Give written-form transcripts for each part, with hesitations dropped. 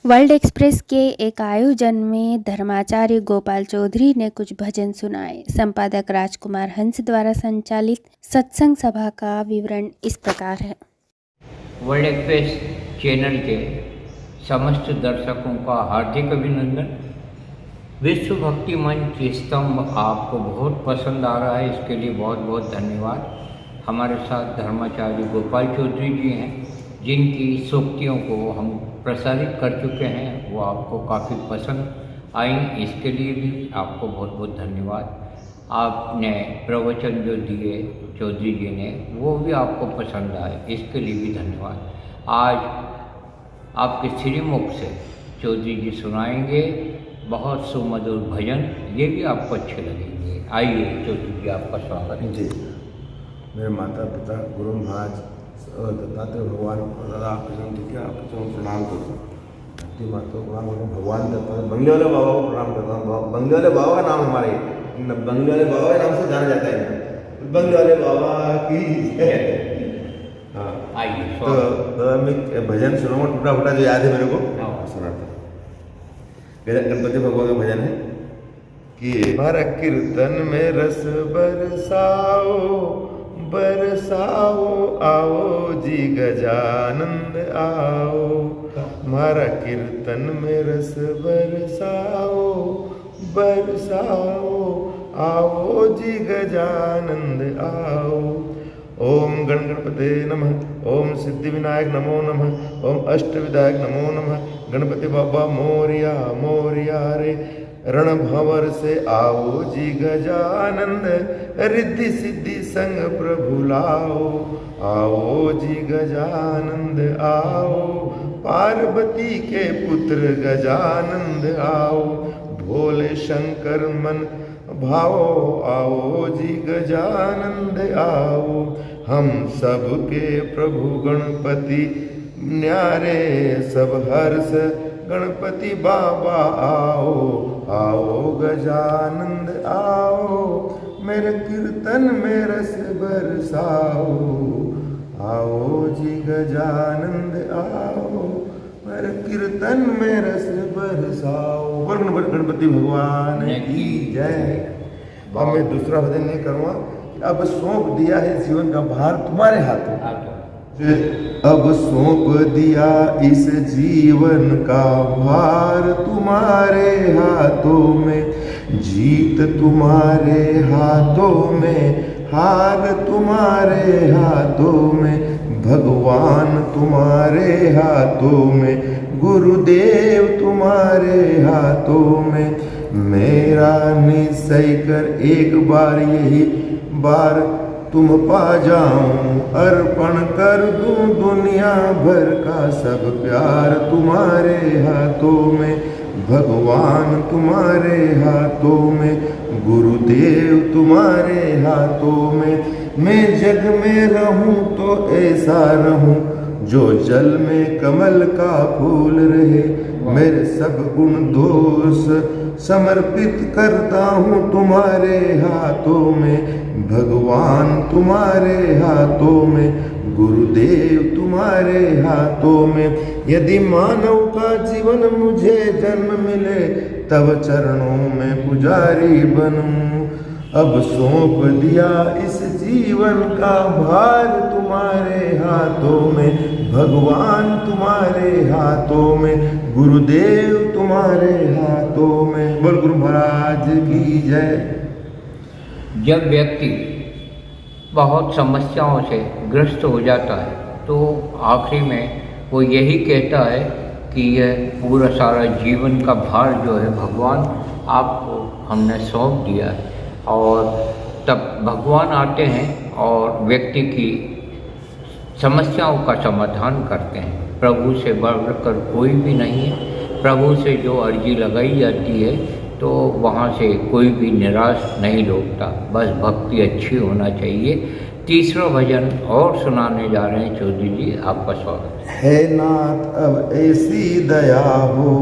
World express के एक आयोजन में धर्माचार्य गोपाल चौधरी ने कुछ भजन सुनाए। संपादक राजकुमार हंस द्वारा संचालित सत्संग सभा का विवरण इस प्रकार है। वर्ल्ड एक्सप्रेस चैनल के समस्त दर्शकों का हार्दिक अभिनंदन। विश्व भक्ति मंच स्तंभ आपको बहुत पसंद आ रहा है, इसके लिए बहुत बहुत धन्यवाद। हमारे साथ धर्माचार्य गोपाल चौधरी जी हैं, जिनकी सूक्तियों को हम प्रसारित कर चुके हैं, वो आपको काफ़ी पसंद आई, इसके लिए भी आपको बहुत बहुत धन्यवाद। आपने प्रवचन जो दिए चौधरी जी ने, वो भी आपको पसंद आए, इसके लिए भी धन्यवाद। आज आपके श्रीमुख से चौधरी जी सुनाएंगे बहुत सुमधुर भजन, ये भी आपको अच्छे लगेंगे। आइए चौधरी जी, आपका स्वागत है। जी, मेरे माता पिता गुरु महाराज दत्तात्रेय भगवान दादा कृष्ण जी के आपके चरणों में प्रणाम करता हूँ। धरती माता को प्रणाम करता हूँ, भगवान दत्ता बंगले वाले बाबा को प्रणाम करता हूँ। बंगले वाले बाबा का नाम हमारे बंगले वाले बाबा के नाम से जाना जाता है, बंगले वाले बाबा की। हाँ, आइए तो मैं भजन सुनाऊंगा, टूटा फूटा जो याद है मेरे को सुनाता हूँ। गणपति भगवान का भजन है कि हमारा कीर्तन में रस बरसाओ बरसाओ, आओ जी गजानंद आओ। हमारा कीर्तन में रस बरसाओ बरसाओ, आओ जी गजानंद आओ। ओम गण गणपते नमः, ओम सिद्धि विनायक नमो नमः, ओम अष्ट विधायक नमो नमः। गणपति बाबा मोरिया मोरिया रे, रण भंवर से आओ जी गजानंद, रिद्धि सिद्धि संग प्रभु लाओ। आओ जी गजानंद आओ, पार्वती के पुत्र गजानंद आओ। भोले शंकर मन भाओ, आओ जी गजानंद आओ। हम सबके प्रभु गणपति न्यारे, सब हर्ष गणपति बाबा आओ। आओ गजानंद आओ, मेरे कीर्तन में रस बरसाओ। आओ जी गजानंद आओ, मेरे कीर्तन में रस बरसाओ। गणपति भगवान की जय। अब मैं दूसरा भजन नहीं करूँगा। अब सौंप दिया है जीवन का भार तुम्हारे हाथों, अब सौंप दिया इस जीवन का भार तुम्हारे हाथों में। जीत तुम्हारे हाथों में, हार तुम्हारे हाथों में। भगवान तुम्हारे हाथों में, गुरुदेव तुम्हारे हाथों में। मेरा निश्चय कर एक बार, यही बार तुम पा जाऊं, अर्पण कर दूं दुनिया भर का सब प्यार तुम्हारे हाथों में। भगवान तुम्हारे हाथों में, गुरुदेव तुम्हारे हाथों में। मैं जग में रहूं तो ऐसा रहूं, जो जल में कमल का फूल रहे। मेरे सब गुण दोष समर्पित करता हूँ तुम्हारे हाथों में। भगवान तुम्हारे हाथों में, गुरुदेव तुम्हारे हाथों में। यदि मानव का जीवन मुझे जन्म मिले, तब चरणों में पुजारी बनूं। अब सौंप दिया इस जीवन का भार तुम्हारे हाथों में। भगवान तुम्हारे हाथों में, गुरुदेव तुम्हारे हाथों में। बोल गुरु महाराज की जय। जब व्यक्ति बहुत समस्याओं से ग्रस्त हो जाता है, तो आखिरी में वो यही कहता है कि यह पूरा सारा जीवन का भार जो है भगवान आपको हमने सौंप दिया है। और तब भगवान आते हैं और व्यक्ति की समस्याओं का समाधान करते हैं। प्रभु से बढ़कर कोई भी नहीं है। प्रभु से जो अर्जी लगाई जाती है, तो वहाँ से कोई भी निराश नहीं लौटता। बस भक्ति अच्छी होना चाहिए। तीसरा भजन और सुनाने जा रहे हैं चौधरी जी, आपका स्वागत है। नाथ अब ऐसी दया हो,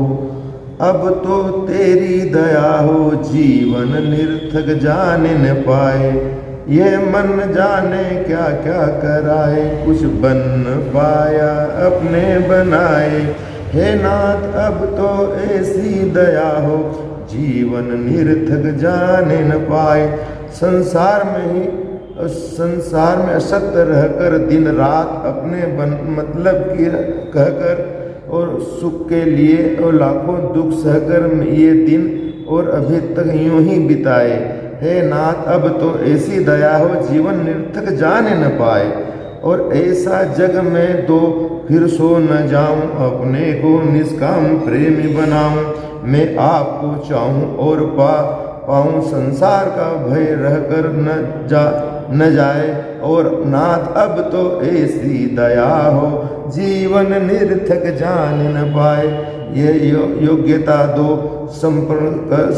अब तो तेरी दया हो। जीवन निरर्थक जाने न पाए, ये मन जाने क्या क्या कराए। कुछ बन पाया अपने बनाए, हे नाथ अब तो ऐसी दया हो, जीवन निरर्थक जाने न पाए। संसार में असत्य रहकर दिन रात अपने मतलब की कहकर और सुख के लिए और लाखों दुख सहकर ये दिन और अभी तक यूं ही बिताए। हे नाथ अब तो ऐसी दया हो, जीवन निरर्थक जाने न पाए। और ऐसा जग में तो फिर सो न जाऊं, अपने को निष्काम प्रेमी बनाऊं। मैं आपको चाहूं और पाऊं, संसार का भय रहकर न जाए। और नाथ अब तो ऐसी दया हो, जीवन निरर्थक जान न पाए। ये योग्यता दो संपूर्ण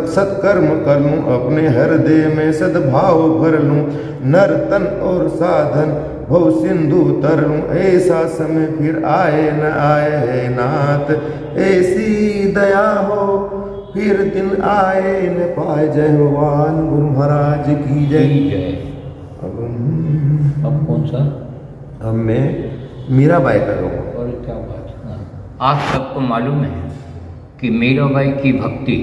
सत्कर्म कर लूं, अपने हृदय में सद्भाव भर लूं। नर तन और साधन भव सिंधु तर लूं, ऐसा समय फिर आए न आए। है नाथ ऐसी दया हो, फिर दिन आए न पाए। जय भगवान गुरु महाराज की जय। अब कौन सा? अब मैं मीराबाई का गाऊँ। और क्या बात है, आप सबको मालूम है कि मीराबाई की भक्ति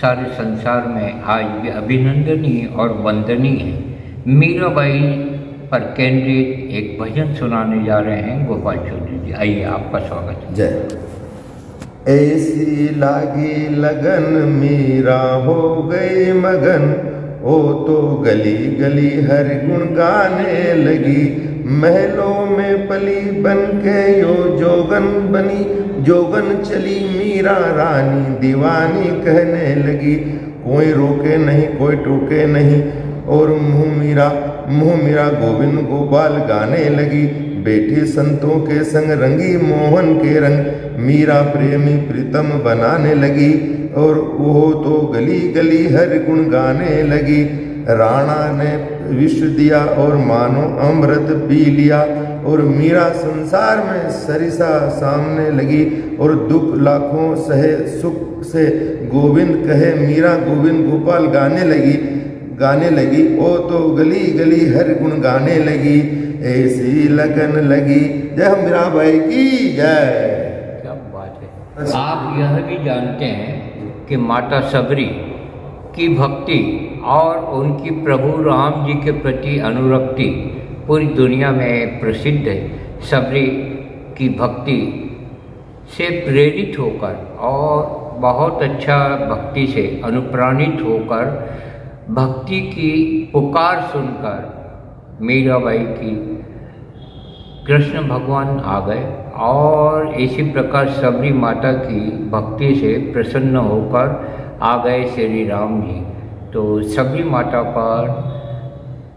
सारे संसार में आज भी अभिनंदनीय और वंदनीय है। मीराबाई पर केंद्रित एक भजन सुनाने जा रहे हैं गोपाल चौधरी जी। आइए, आपका स्वागत है। जय। ऐसी लागी लगन मीरा हो गई मगन, ओ तो गली गली हर गुण गाने लगी। महलों में पली बन के यो जोगन बनी, जोगन चली मीरा रानी दीवानी कहने लगी। कोई रोके नहीं कोई टोके नहीं, और मुँह मीरा गोविंद गोपाल गाने लगी। बैठी संतों के संग रंगी मोहन के रंग, मीरा प्रेमी प्रीतम बनाने लगी। और वो तो गली गली हर गुण गाने लगी। राणा ने विष दिया और मानो अमृत पी लिया, और मीरा संसार में सरिसा सामने लगी। और दुख लाखों सहे सुख से गोविंद कहे, मीरा गोविंद गोपाल गाने लगी। ओ तो गली गली हर गुण गाने लगी, ऐसी लगन लगी। जय मीराबाई की जय। क्या बात है। आप यह भी जानते हैं कि माता सबरी की भक्ति और उनकी प्रभु राम जी के प्रति अनुरक्ति पूरी दुनिया में प्रसिद्ध है। सबरी की भक्ति से प्रेरित होकर और बहुत अच्छा भक्ति से अनुप्राणित होकर भक्ति की पुकार सुनकर मीराबाई की कृष्ण भगवान आ गए, और इसी प्रकार सबरी माता की भक्ति से प्रसन्न होकर आ गए श्री राम जी। तो सबरी माता पर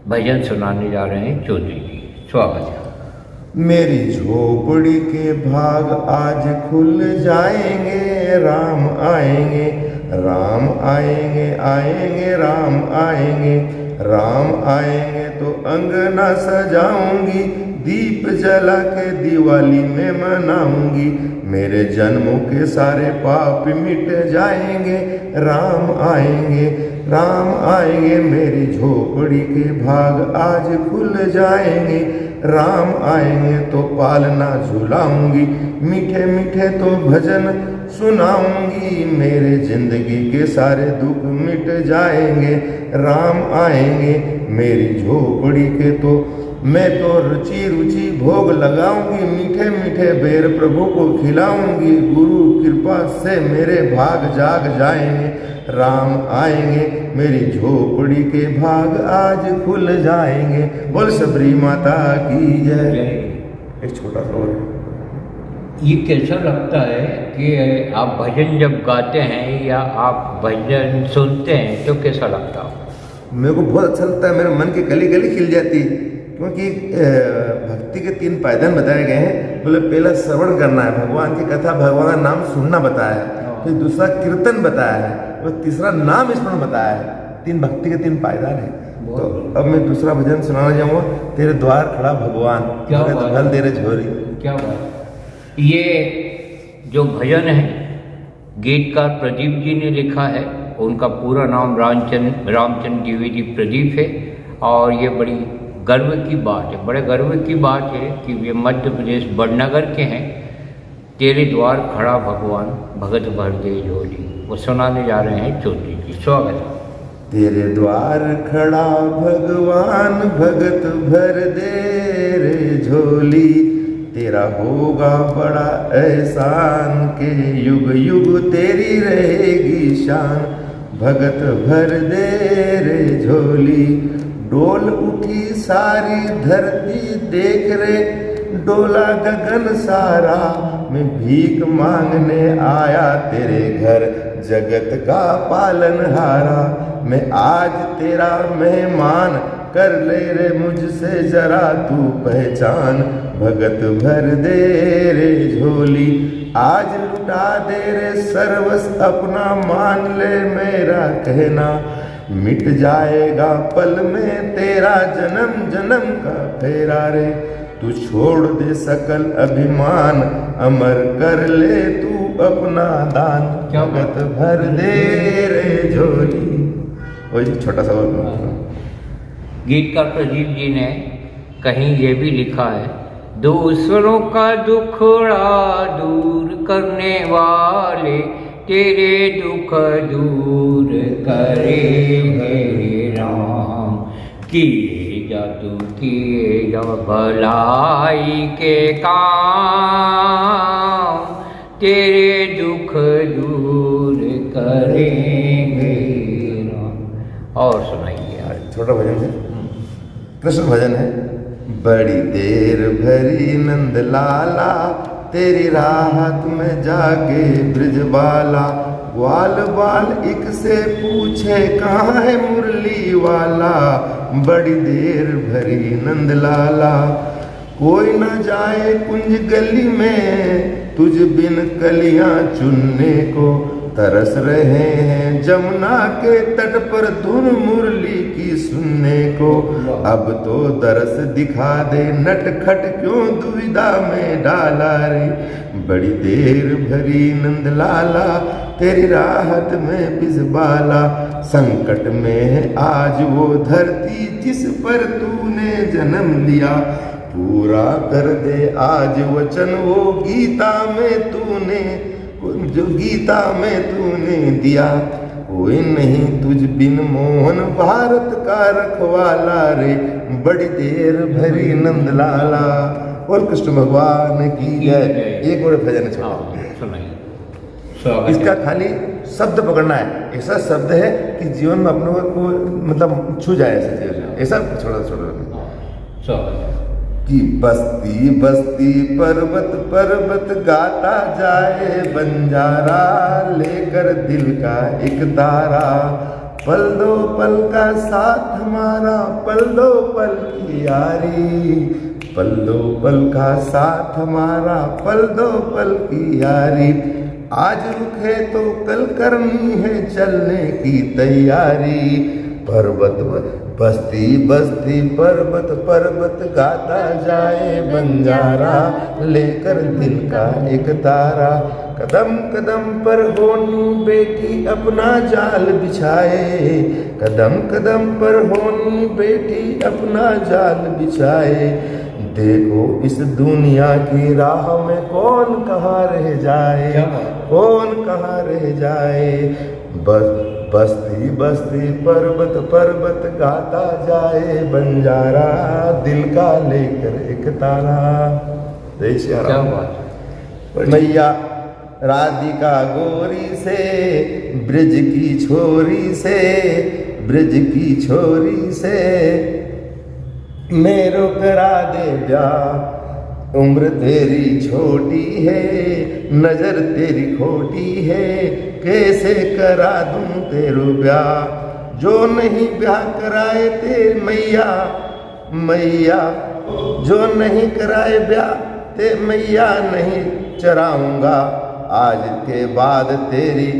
भजन सुनाने जा रहे हैं चौधरी जी। स्वागत है। मेरी झोपड़ी के भाग आज खुल जाएंगे, राम आएंगे, राम आएंगे, आएंगे राम आएंगे। राम आएंगे तो अंगना सजाऊंगी, दीप जला के दिवाली में मनाऊंगी। मेरे जन्मों के सारे पाप मिट जाएंगे, राम आएंगे, राम आएंगे। मेरी झोपड़ी के भाग आज खुल जाएंगे, राम आएंगे तो पालना झुलाऊंगी। मीठे मीठे तो भजन सुनाऊंगी, मेरे जिंदगी के सारे दुख मिट जाएंगे, राम आएंगे। मेरी झोपड़ी के तो मैं तो रुचि रुचि भोग लगाऊंगी, मीठे मीठे बेर प्रभु को खिलाऊंगी। गुरु कृपा से मेरे भाग जाग जाएंगे, राम आएंगे। मेरी झोपड़ी के भाग आज खुल जाएंगे। बोल सबरी माता की जय। एक छोटा सा और ये कैसा लगता है कि आप भजन जब गाते हैं या आप भजन सुनते हैं तो कैसा लगता है? मेरे को बहुत अच्छा लगता है, मेरे मन की गली गली खिल जाती, क्योंकि भक्ति के 3 पायदान बताए गए हैं। बोले पहला श्रवण करना है, भगवान की कथा भगवान का नाम सुनना बताया है। फिर दूसरा कीर्तन बताया है, और तीसरा नाम स्मरण बताया है। 3 भक्ति के 3 पायदान है। तो अब मैं दूसरा भजन सुनाना चाहूँगा। तेरे द्वार खड़ा भगवान, भल तेरे झोरी। क्या बात। ये जो भजन है गीतकार प्रदीप जी ने लिखा है। उनका पूरा नाम रामचंद्र द्विवेदी प्रदीप है, और ये बड़ी गर्व की बात है, बड़े गर्व की बात है कि वे मध्य प्रदेश बड़नगर के हैं। तेरे द्वार खड़ा भगवान भगत भर दे झोली। वो सुनाने जा रहे हैं चौधरी जी। स्वागत है। तेरे द्वार खड़ा भगवान भगत भर दे रे झोली, तेरा होगा बड़ा एहसान के युग युग तेरी रहेगी शान, भगत भर दे रे झोली। डोल उठी सारी धरती देख रे, डोला गगन सारा, मैं भीख मांगने आया तेरे घर, जगत का पालनहारा। मैं आज तेरा मेहमान, कर ले रे मुझसे जरा तू पहचान, भगत भर दे रे झोली। आज लुटा दे रे सर्वस अपना, मान ले मेरा कहना, मिट जाएगा पल में तेरा जन्म जन्म का फेरा रे। तू छोड़ दे सकल अभिमान, अमर कर ले तू अपना दान, भगत भर दे रे झोली। वही छोटा सा गीतकार प्रदीप जी ने कहीं ये भी लिखा है, दूसरों का दुखड़ा दूर करने वाले, तेरे दुख दूर करे मेरे राम। किए जा तू किए जा भलाई के काम, तेरे दुख दूर करेंगे राम। और सुनाइए। छोटा भजन है, कृष्ण भजन है। बड़ी देर भरी नंद लाला, तेरी राहत में जागे ब्रिजबाला। ग्वाल बाल एक से पूछे कहाँ है मुरली वाला, बड़ी देर भरी नंद लाला। कोई न जाए कुंज गली में, तुझ बिन कलियां चुनने को, तरस रहे हैं जमुना के तट पर धुन मुरली की सुनने को। अब तो दरस दिखा दे, नटखट क्यों दुविधा में डाला रे। बड़ी देर भरी नंद लाला, तेरी राहत में बिजबाला। संकट में है आज वो धरती जिस पर तूने जन्म लिया, पूरा कर दे आज वचन वो गीता में तूने, जो गीता में तूने दिया। कोई नहीं तुझ बिन मोहन भारत का रखवाला रे, बड़ी देर भरी नंद लाला। और कृष्ण भगवान की जय। एक और भजन सुनाइए। इसका खाली शब्द पकड़ना है, ऐसा शब्द है कि जीवन में अपने को मतलब छू जाए, ऐसा छोटा छोटा कि बस्ती बस्ती पर्वत पर्वत गाता जाए बंजारा, लेकर दिल का एक तारा। पल दो पल का साथ हमारा, पल दो पल की यारी, पल दो पल का साथ हमारा, पल दो पल की यारी। आज रुके तो कल करनी है चलने की तैयारी। पर्वत बस्ती बस्ती पर्वत पर्वत गाता जाए बंजारा, लेकर दिल का एक तारा। कदम कदम पर होनी बेटी अपना जाल बिछाए, कदम कदम पर होनी बेटी अपना जाल बिछाए। देखो इस दुनिया की राह में कौन कहाँ रह जाए, कौन कहाँ रह जाए। बस्ती बस्ती पर्वत पर्वत गाता जाए बंजारा, दिल का लेकर एक तारा। क्या बात। मैया राधिका गोरी से, ब्रिज की छोरी से, ब्रिज की छोरी से मेरो करा दे ब्याह। उम्र तेरी छोटी है, नजर तेरी खोटी है, कैसे करा दूं तेरो ब्याह। जो नहीं ब्याह कराए तेरे मैया, मैया जो नहीं कराए ब्याह ते मैया नहीं चराऊंगा। आज के बाद तेरी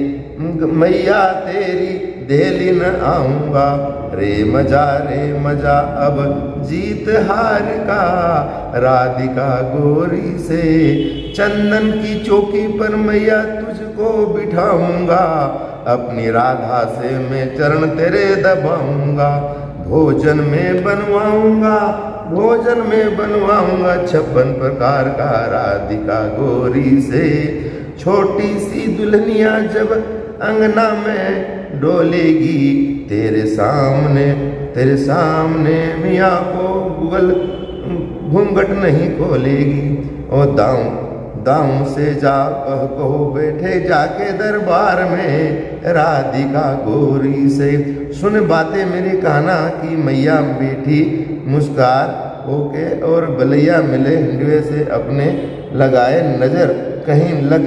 मैया तेरी दिल्ली न आऊंगा। रे मजा अब जीत हार का, राधिका गोरी से चंदन की चौकी पर मैया तुझको बिठाऊंगा। अपनी राधा से मैं चरण तेरे दबाऊंगा, भोजन में बनवाऊंगा भोजन में बनवाऊंगा 56 प्रकार का राधिका गोरी से। छोटी सी दुल्हनिया जब अंगना में डोलेगी, तेरे सामने मियाँ को गूगल घूंघट नहीं खोलेगी। और दाऊं से जा कहो बैठे जाके दरबार में राधिका गोरी से। सुन बातें मेरी कहना कि मैया बेटी मुस्कार होके और बलैया मिले हिंडवे से अपने लगाए नजर, कहीं लग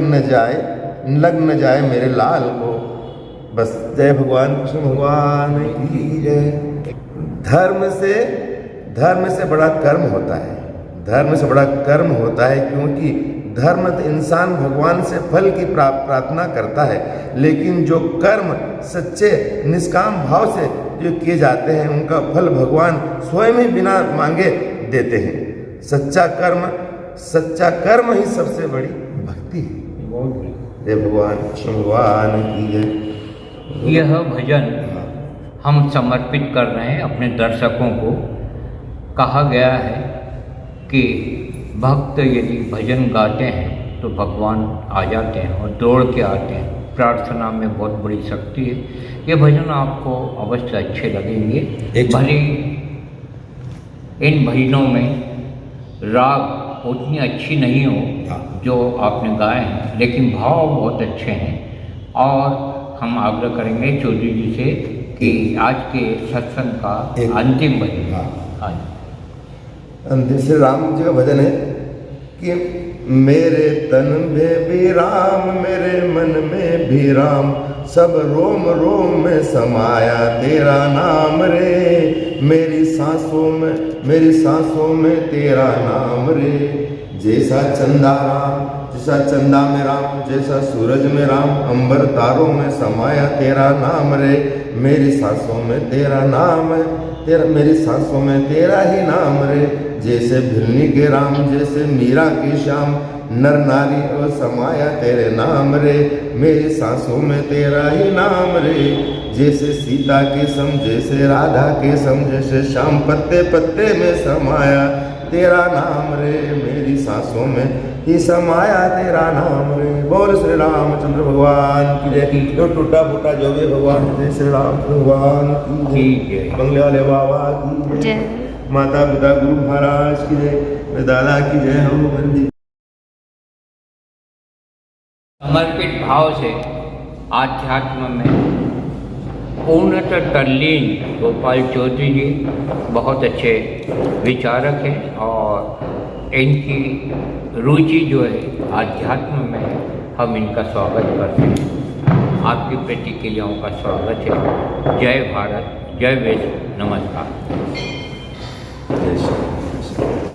न जाए मेरे लाल को। बस जय भगवान कृष्ण भगवान की जय। धर्म से बड़ा कर्म होता है। धर्म से बड़ा कर्म होता है, क्योंकि धर्म तो इंसान भगवान से फल की प्रार्थना करता है, लेकिन जो कर्म सच्चे निष्काम भाव से जो किए जाते हैं उनका फल भगवान स्वयं ही बिना मांगे देते हैं। सच्चा कर्म ही सबसे बड़ी भक्ति है। जय भगवान कृष्ण भगवान की जय। यह भजन हम समर्पित कर रहे हैं अपने दर्शकों को। कहा गया है कि भक्त यदि भजन गाते हैं तो भगवान आ जाते हैं और दौड़ के आते हैं। प्रार्थना में बहुत बड़ी शक्ति है। ये भजन आपको अवश्य अच्छे लगेंगे। भले इन भजनों में राग उतनी अच्छी नहीं हो जो आपने गाए हैं, लेकिन भाव बहुत अच्छे हैं। और हम आग्रह करेंगे चौधरी जी से कि आज के सत्संग का अंतिम भजन। अंतिम श्री राम जी का भजन है कि मेरे तन में भी राम, मेरे मन में भी राम, सब रोम रोम में समाया तेरा नाम रे। मेरी सांसों में तेरा नाम रे। जैसा चंदा में राम, जैसा सूरज में राम, अंबर तारों में समाया तेरा नाम रे। मेरी सांसों में तेरा नाम है, मेरी सांसों में तेरा ही नाम रे। जैसे भिलनी के राम, जैसे मीरा की श्याम, नर नारी और समाया तेरे नाम रे। मेरी सांसों में तेरा ही नाम रे। जैसे सीता के सम, जैसे राधा के सम, जैसे श्याम पत्ते पत्ते में समाया तेरा नाम रे। मेरी सांसों में ही समाया तेरा नाम रे। बोल श्री रामचंद्र भगवान की जय। जो टूटा फूटा जो भी भगवान जय श्री राम भगवान की जय। बंगले वाले बाबा की जय। माता पिता गुरु महाराज की जय। दादा की जय हो। बंदी समर्पित भाव से आध्यात्म में पूर्णतः तल्लीन गोपाल चौधरी जी बहुत अच्छे विचारक हैं और इनकी रुचि जो है आध्यात्म में, हम इनका स्वागत करते हैं। आपकी प्रतिक्रियाओं का स्वागत है। जय भारत, जय विश्व, नमस्कार। जय श्री